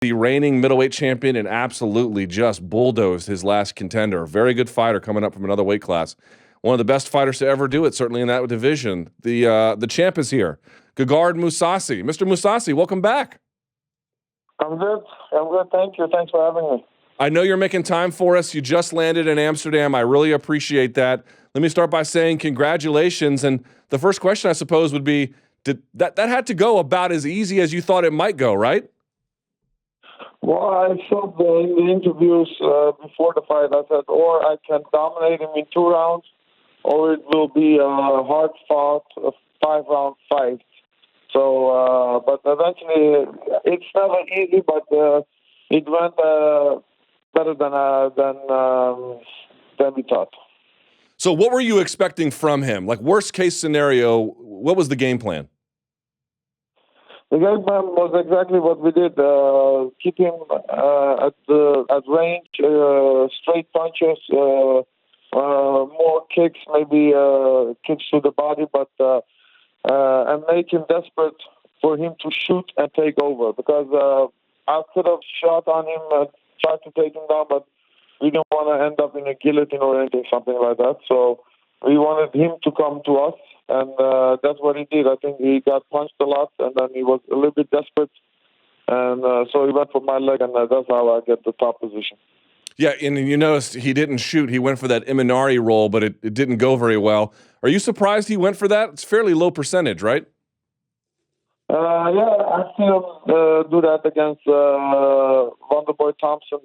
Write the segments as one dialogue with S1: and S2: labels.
S1: the reigning middleweight champion and absolutely just bulldozed his last contender. Very good fighter coming up from another weight class. One of the best fighters to ever do it, certainly in that division. The champ is here, Gegard Mousasi. Mr. Mousasi, welcome back.
S2: I'm good. Thank you. Thanks for having me.
S1: I know you're making time for us. You just landed in Amsterdam. I really appreciate that. Let me start by saying congratulations. And the first question, I suppose, would be, that had to go about as easy as you thought it might go, right?
S2: Well, I said in the interviews before the fight, I said, or I can dominate him in 2 rounds, or it will be a hard-fought 5-round fight. So, but eventually, it's never easy, but it went better than we thought.
S1: So what were you expecting from him? Like, worst case scenario, what was the game plan?
S2: The game plan was exactly what we did. Keep him at range, straight punches, more kicks, maybe kicks to the body, but and make him desperate for him to shoot and take over. Because I could have shot on him and tried to take him down, but we didn't want to end up in a guillotine or anything, something like that. So we wanted him to come to us. And that's what he did. I think he got punched a lot, and then he was a little bit desperate. And so he went for my leg, and that's how I get the top position.
S1: Yeah, and you noticed he didn't shoot. He went for that Imanari roll, but it didn't go very well. Are you surprised he went for that? It's fairly low percentage, right?
S2: Yeah, I see him do that against Wonderboy Thompson.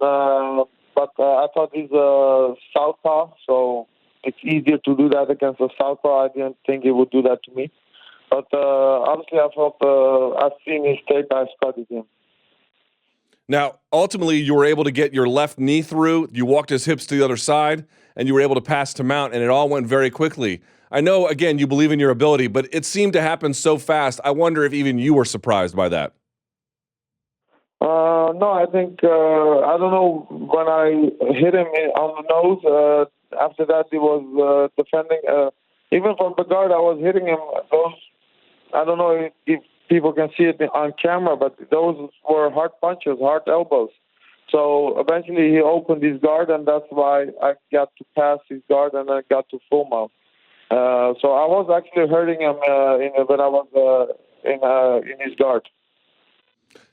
S2: But I thought he's a southpaw, so it's easier to do that against a southpaw. I didn't think he would do that to me. But honestly, I felt I've seen his tape. I studied him.
S1: Now, ultimately, you were able to get your left knee through. You walked his hips to the other side, and you were able to pass to mount, and it all went very quickly. I know, again, you believe in your ability, but it seemed to happen so fast. I wonder if even you were surprised by that.
S2: No, I think, I don't know, when I hit him on the nose, after that he was defending. Even from the guard, I was hitting him. I don't know if people can see it on camera, but those were hard punches, hard elbows. So eventually he opened his guard, and that's why I got to pass his guard and I got to full mount. So I was actually hurting him when I was in his guard.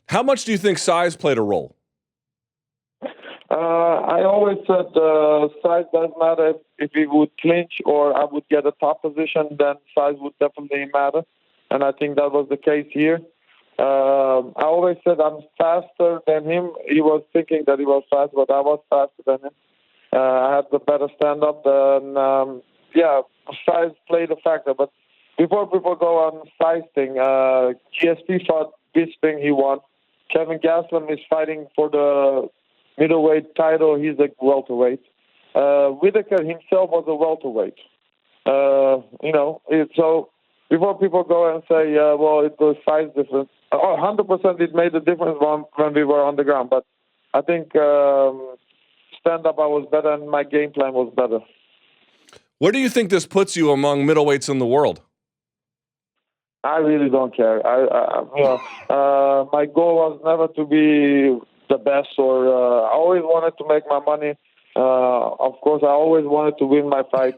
S1: How much do you think size played a role?
S2: I always said size doesn't matter. If he would clinch or I would get a top position, then size would definitely matter. And I think that was the case here. I always said I'm faster than him. He was thinking that he was fast, but I was faster than him. I had the better stand-up. And, size played a factor. But before people go on size thing, GSP fought Bisping, he won. Kevin Gastelum is fighting for the middleweight title. He's a welterweight. Whitaker himself was a welterweight. So before people go and say, well, it was size difference, 100% it made a difference when we were on the ground. But I think stand-up I was better and my game plan was better.
S1: Where do you think this puts you among middleweights in the world?
S2: I really don't care. My goal was never to be the best, or I always wanted to make my money. Of course, I always wanted to win my fight.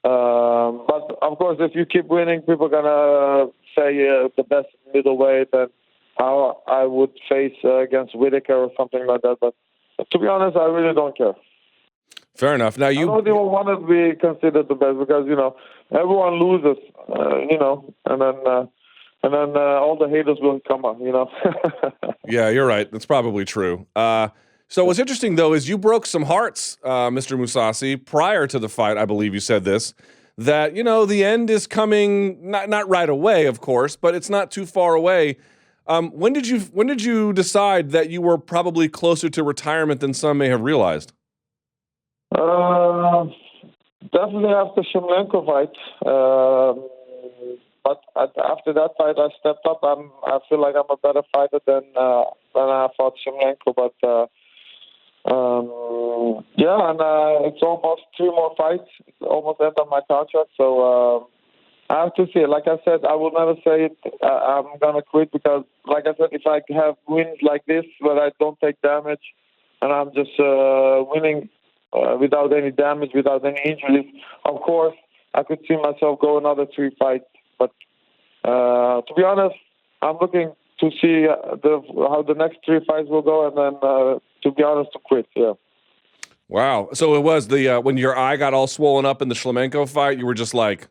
S2: But of course, if you keep winning, people are gonna say the best middleweight and how I would face against Whitaker or something like that. But to be honest, I really don't care.
S1: Fair enough. Now
S2: I don't even want to be considered the best because everyone loses, and then all the haters will come up,
S1: Yeah, you're right. That's probably true. So what's interesting, though, is you broke some hearts, Mr. Mousasi, prior to the fight. I believe you said this, that, the end is coming, not right away, of course, but it's not too far away. When did you decide that you were probably closer to retirement than some may have realized?
S2: Definitely after Shevchenko fight. But after that fight, I stepped up. I feel like I'm a better fighter than I fought Shevchenko. But it's almost 3 more fights. It's almost end of my contract. So I have to see it. Like I said, I will never say it. I'm gonna quit because, like I said, if I have wins like this where I don't take damage, and I'm just winning without any damage, without any injuries, of course, I could see myself go another 3 fights. But to be honest, I'm looking to see how the next 3 fights will go, and then, to be honest, to quit. Yeah.
S1: Wow. So it was the when your eye got all swollen up in the Shlemenko fight, you were just like,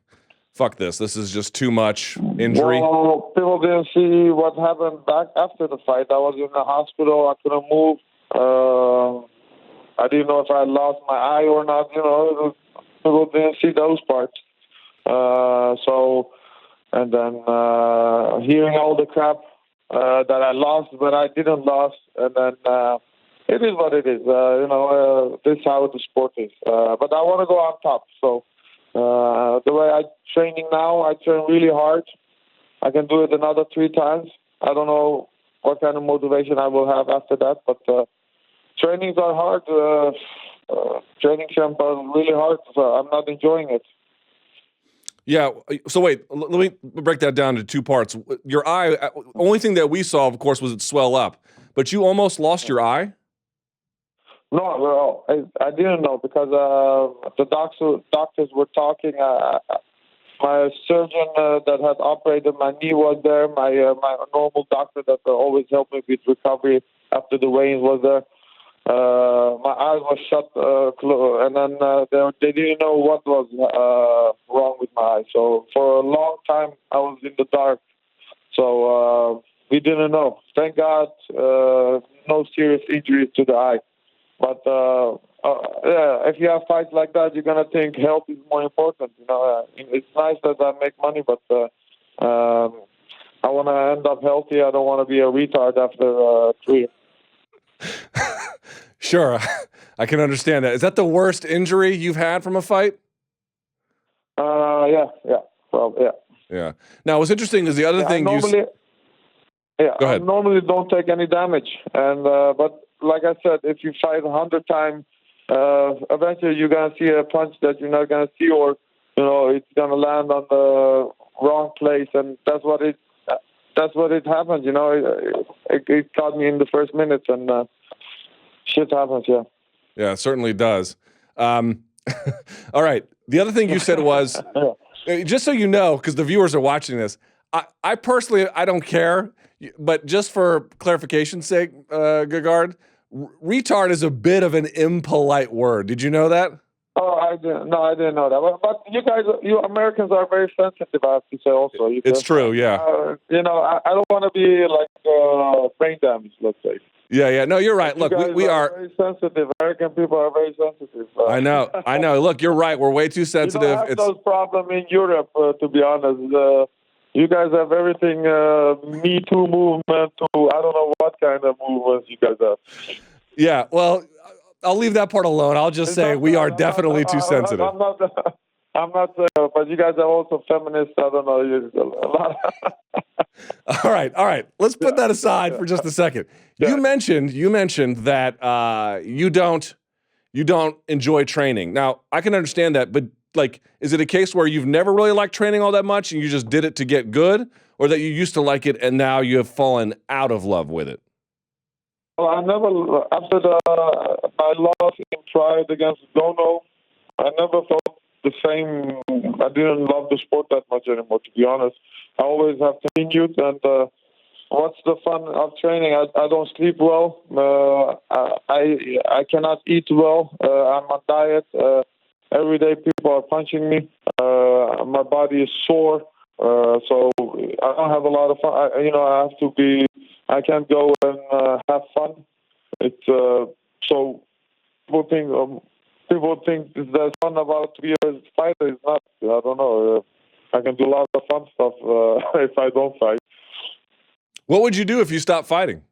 S1: fuck this. This is just too much injury.
S2: Well, people didn't see what happened back after the fight. I was in the hospital. I couldn't move. I didn't know if I lost my eye or not. People didn't see those parts. And then hearing all the crap that I lost, but I didn't lose, and then it is what it is. This is how the sport is. But I want to go on top. So the way I'm training now, I train really hard. I can do it another 3 times. I don't know what kind of motivation I will have after that, but trainings are hard. Training camp are really hard. So I'm not enjoying it.
S1: Yeah. So wait, let me break that down into 2 parts. Your eye, only thing that we saw, of course, was it swell up. But you almost lost your eye?
S2: No, well, I didn't know because the doctors were talking. My surgeon that had operated my knee was there. My normal doctor that always helped me with recovery after the weigh-ins was there. My eyes were shut, and then they didn't know what was wrong with my eye. So for a long time, I was in the dark. So we didn't know. Thank God, no serious injuries to the eye. But if you have fights like that, you're gonna think health is more important. It's nice that I make money, but I want to end up healthy. I don't want to be a retard after 3.
S1: Sure, I can understand that. Is that the worst injury you've had from a fight?
S2: Yeah. Well, yeah.
S1: Yeah. Now, what's interesting is the other thing
S2: Go ahead. I normally don't take any damage, and but like I said, if you fight 100 times, eventually you're gonna see a punch that you're not gonna see, or it's gonna land on the wrong place, and that's what it happened. It caught me in the first minutes, and shit happens. Yeah.
S1: Yeah, it certainly does. All right. The other thing you said was, just so you know, because the viewers are watching this, I personally, I don't care, but just for clarification's sake, Gegard, retard is a bit of an impolite word. Did you know that?
S2: Oh, I didn't know that. But you Americans are very sensitive, I have to say also.
S1: It's true, yeah.
S2: I don't want to be like brain damage, let's say.
S1: Yeah. No, you're right. Look, we are
S2: very sensitive. American people are very sensitive.
S1: I know. Look, you're right. We're way too sensitive.
S2: You don't have those problems in Europe, to be honest. You guys have everything, Me Too movement, to I don't know what kind of movements you guys have.
S1: Yeah, well, I'll leave that part alone. I'll just say we are definitely too sensitive.
S2: I'm not saying, but you guys are also feminists. I don't know. A lot.
S1: All right. Let's put that aside for just a second.
S2: Yeah.
S1: You mentioned that you don't enjoy training. Now, I can understand that, but like, is it a case where you've never really liked training all that much and you just did it to get good, or that you used to like it and now you have fallen out of love with it?
S2: Well, I never, after my loss in Pride against Dono, I never felt the same. I didn't love the sport that much anymore, to be honest. I always have continued, and what's the fun of training? I don't sleep well. I cannot eat well. I'm on diet. Every day people are punching me. My body is sore. So I don't have a lot of fun. I have to be. I can't go and have fun. It's so people think there's fun about to be a fighter. It's not. I don't know. I can do a lot of fun stuff if I don't fight.
S1: What would you do if you stopped fighting?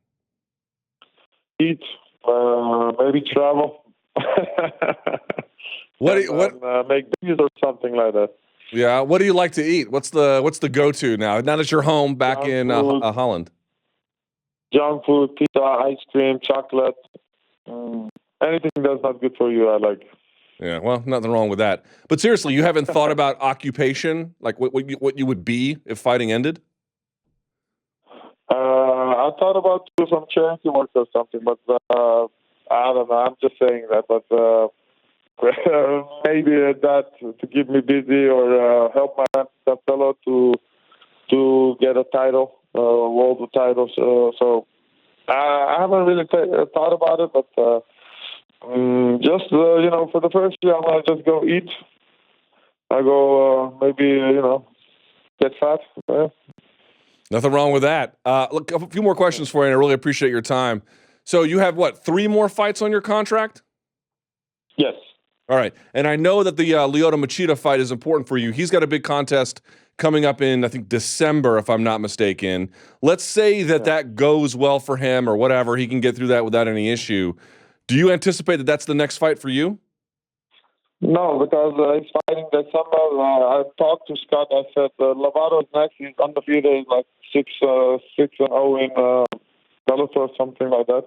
S2: Eat, maybe travel. Make babies or something like that.
S1: Yeah. What do you like to eat? What's the go-to now? Now that you're home back in Holland.
S2: Junk food, pizza, ice cream, chocolate. Anything that's not good for you, I like.
S1: Yeah, well, nothing wrong with that. But seriously, you haven't thought about occupation, like what you would be if fighting ended?
S2: I thought about doing some charity work or something, but I don't know. I'm just saying that, but maybe that to keep me busy or help my fellow to get a title, world title. So I haven't really thought about it, but just for the first year, I'm gonna just go eat. I go maybe get fat.
S1: Nothing wrong with that. Look, a few more questions for you, and I really appreciate your time. So you have, what, 3 more fights on your contract?
S2: Yes.
S1: All right. And I know that the Lyoto Machida fight is important for you. He's got a big contest coming up in, I think, December, if I'm not mistaken. Let's say that goes well for him or whatever. He can get through that without any issue. Do you anticipate that that's the next fight for you?
S2: No, because he's fighting December. I talked to Scott. I said Lovato is next. He's undefeated. He's like 6-0 in Bellator or something like that.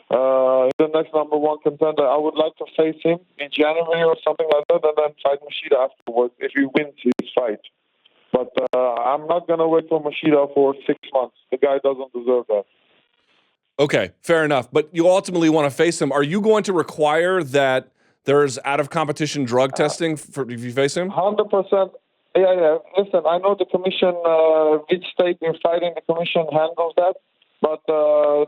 S2: He's the next number 1 contender. I would like to face him in January or something like that, and then fight Machida afterwards if he wins his fight. But I'm not going to wait for Machida for 6 months. The guy doesn't deserve that.
S1: Okay, fair enough. But you ultimately want to face him. Are you going to require that there's out-of-competition drug testing if you face him?
S2: 100%. Yeah. Listen, I know the commission, which state you're fighting, the commission handles that. But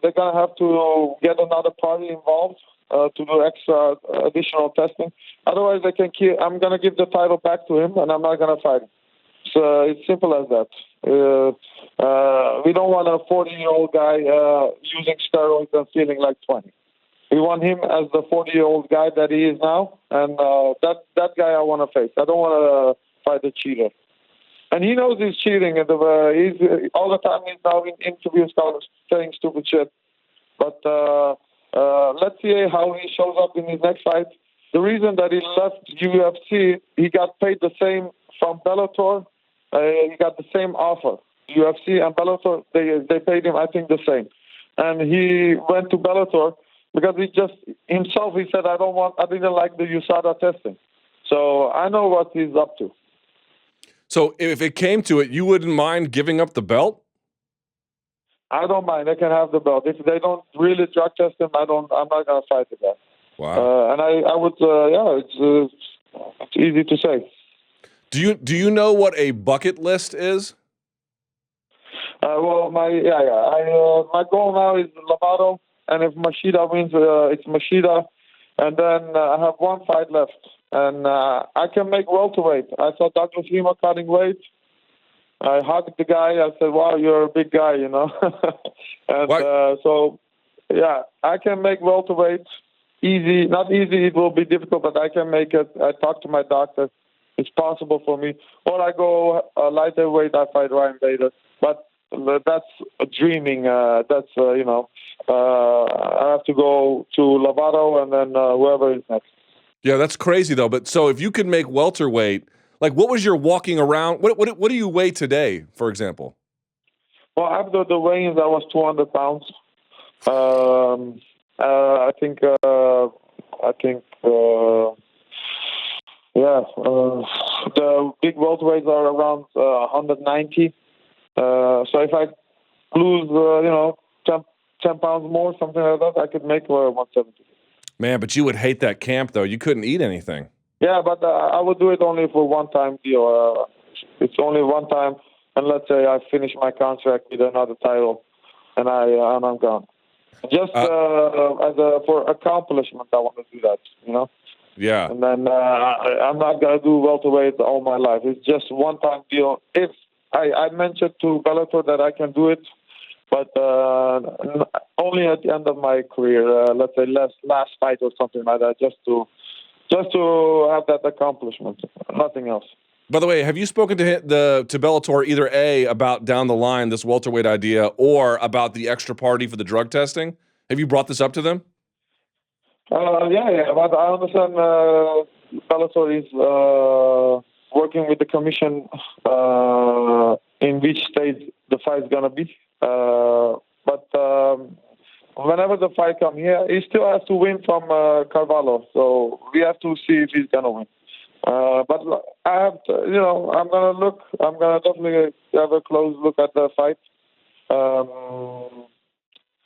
S2: they're going to have to get another party involved to do extra additional testing. Otherwise, I'm going to give the title back to him, and I'm not going to fight him. So it's simple as that. We don't want a 40-year-old guy using steroids and feeling like 20. We want him as the 40-year-old guy that he is now, and that guy I want to face. I don't want to fight a cheater. And he knows he's cheating, and he's all the time he's now in interviews saying stupid shit. But let's see how he shows up in his next fight. The reason that he left UFC, he got paid the same from Bellator. He got the same offer. UFC and Bellator, they paid him, I think, the same. And he went to Bellator because he said, I didn't like the USADA testing. So I know what he's up to.
S1: So if it came to it, you wouldn't mind giving up the belt?
S2: I don't mind. They can have the belt. If they don't really drug test him, I'm not going to fight with that.
S1: Wow.
S2: And I would, it's easy to say.
S1: Do you know what a bucket list is?
S2: Well, my goal now is Lovato, and if Machida wins, it's Machida, and then I have 1 fight left, and I can make welterweight. I saw Douglas Lima cutting weight. I hugged the guy. I said, "Wow, you're a big guy," And so, yeah, I can make welterweight easy. Not easy. It will be difficult, but I can make it. I talked to my doctor. It's possible for me. Or I go lighter-weight. I fight Ryan Bader, but that's dreaming. I have to go to Lovato and then whoever is next.
S1: Yeah, that's crazy though. But so if you could make welterweight, like what was your walking around? What do you weigh today, for example?
S2: Well, after the weigh-ins, I was 200 pounds. I think. The big welterweights are around 190. So if I lose, 10 pounds more, something like that, I could make 170.
S1: Man, but you would hate that camp, though. You couldn't eat anything.
S2: Yeah, but I would do it only for one-time deal. It's only one time, and let's say I finish my contract with another title, and I'm gone. Just for accomplishment, I want to do that,
S1: Yeah.
S2: And then I'm not going to do welterweight all my life. It's just one-time deal. If I mentioned to Bellator that I can do it, but only at the end of my career, let's say last fight or something like that, just to have that accomplishment, nothing else.
S1: By the way, have you spoken to Bellator either A, about down the line this welterweight idea, or about the extra party for the drug testing? Have you brought this up to them?
S2: Yeah, but I understand Bellator is working with the commission in which state the fight's gonna be. But whenever the fight comes here, he still has to win from Carvalho. So we have to see if he's gonna win. But I have to, I'm gonna definitely have a close look at the fight.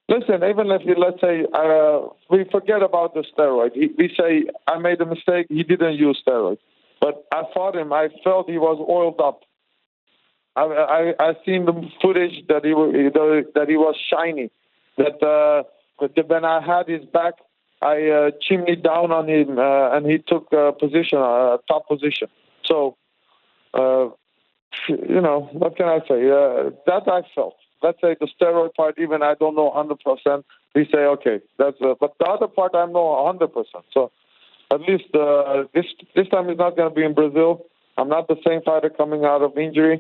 S2: Listen, even if let's say we forget about the steroid, we say I made a mistake. He didn't use steroid, but I fought him. I felt he was oiled up. I seen the footage that he was shiny. That when I had his back, I chimneyed down on him, and he took position, top position. So, what can I say? That I felt. Let's say the steroid part, even I don't know 100%. We say, okay, but the other part I know 100%. So at least this time he's not going to be in Brazil. I'm not the same fighter coming out of injury.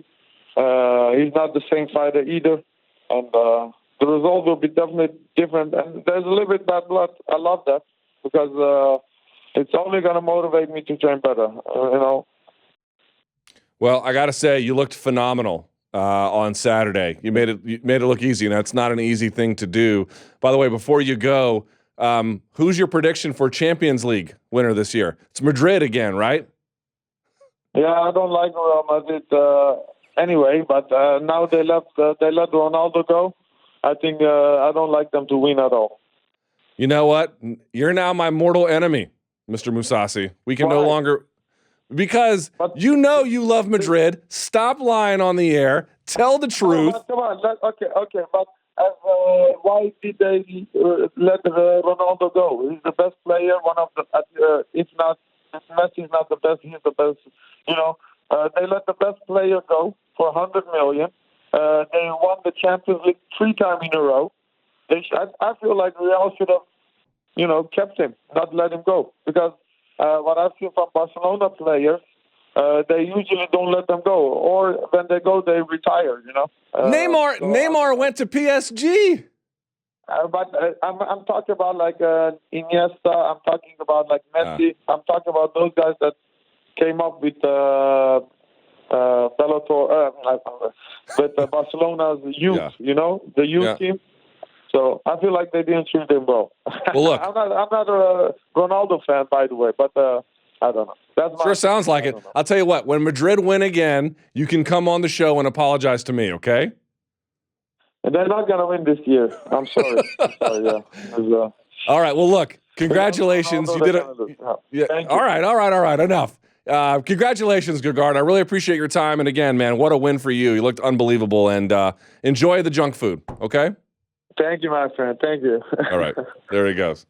S2: He's not the same fighter either. And the result will be definitely different. And there's a little bit bad blood. I love that because it's only going to motivate me to train better,
S1: Well, I got to say, you looked phenomenal on Saturday. You made it look easy. Now, it's not an easy thing to do. By the way, before you go, who's your prediction for Champions League winner this year? It's Madrid again, right?
S2: Yeah, I don't like Real Madrid anyway, but now they let Ronaldo go. I think I don't like them to win at all.
S1: You know what? You're now my mortal enemy, Mr. Mousasi. We can no longer... Because you love Madrid. Stop lying on the air. Tell the truth.
S2: Come on. Okay. But why did they let Ronaldo go? He's the best player. One of the, if Messi's not the best, he's the best. They let the best player go for 100 million. They won the Champions League 3 times in a row. I feel like Real should have, kept him, not let him go, because. What I've seen from Barcelona players, they usually don't let them go, or when they go, they retire.
S1: Neymar went to PSG.
S2: But I'm talking about like Iniesta. I'm talking about like Messi. I'm talking about those guys that came up with Bellator, with Barcelona's youth.
S1: Yeah.
S2: The youth team. So I feel like they didn't treat him well.
S1: Well, look,
S2: I'm not a Ronaldo fan, by the way, but I don't know. That's
S1: sure sounds like it. I'll tell you what. When Madrid win again, you can come on the show and apologize to me, okay?
S2: And they're not gonna win this year. I'm sorry. Yeah.
S1: All right. Well, look. Congratulations. You did it. Yeah. All right. Enough. Congratulations, Gegard. I really appreciate your time. And again, man, what a win for you. You looked unbelievable. And enjoy the junk food. Okay.
S2: Thank you, my friend. Thank you.
S1: All right. There he goes.